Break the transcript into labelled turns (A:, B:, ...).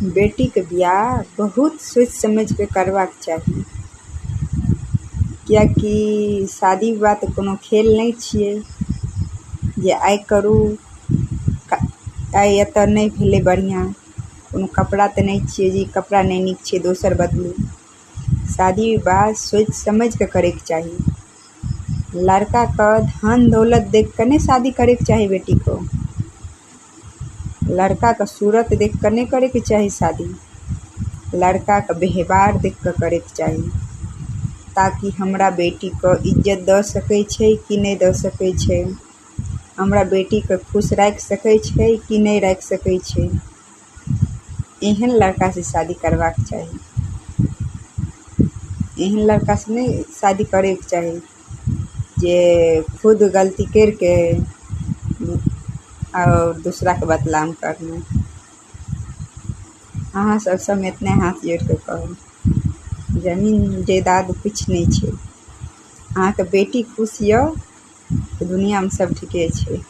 A: बेटी के बियाह बहुत सोच समझ के करबाक चाही, कियाकि शादी विवाह तऽ कोनो खेल नहीं छियै जे आइ करू आइ एतऽ नहीं भेलै बढ़िआँ। कोनो कपड़ा तऽ नहीं छियै जे कपड़ा नहीं नीक छै दोसर बदलू। शादी विवाह सोच समझ के करैके चाही। लड़का का धन दौलत देख कर नहीं शादी करेके चाही बेटी को। लड़का का सूरत देख कर नहीं करे के चाही शादी। लड़का का व्यवहार देख कर करे के चाही, ताकि हमरा बेटी को इज्जत दऽ सकै छै कि नहीं दऽ सकै छै, हमरा बेटी के खुश राखि सकै छै कि नहीं राखि सकै छै। एहन लड़का से शादी करबाक चाही। एहन लड़का से नहीं शादी करे के चाही जे खुद गलती करके और दूसरा के बदनाम करना। अहाँ सब सब इतने हाथ जोड़ के कहू, जमीन जायदाद कुछ नहीं छै। अहाँ के बेटी खुश यऽ तो दुनिया में सब ठीके छै।